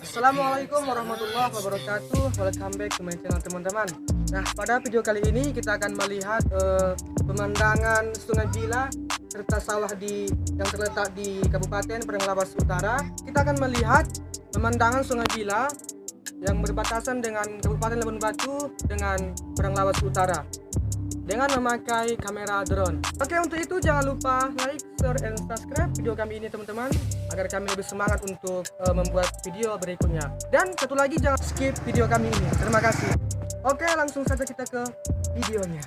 Assalamualaikum warahmatullahi wabarakatuh. Welcome back to my channel teman-teman. Nah, pada video kali ini kita akan melihat pemandangan Sungai Bilah serta sawah yang terletak di Kabupaten Lawas Utara. Kita akan melihat pemandangan Sungai Bilah yang berbatasan dengan Kabupaten Labuhanbatu dengan Lawas Utara dengan memakai kamera drone. Oke, untuk itu jangan lupa like, share, and subscribe video kami ini teman-teman, agar kami lebih semangat untuk membuat video berikutnya. Dan satu lagi, jangan skip video kami ini. Terima kasih. Oke, langsung saja kita ke videonya.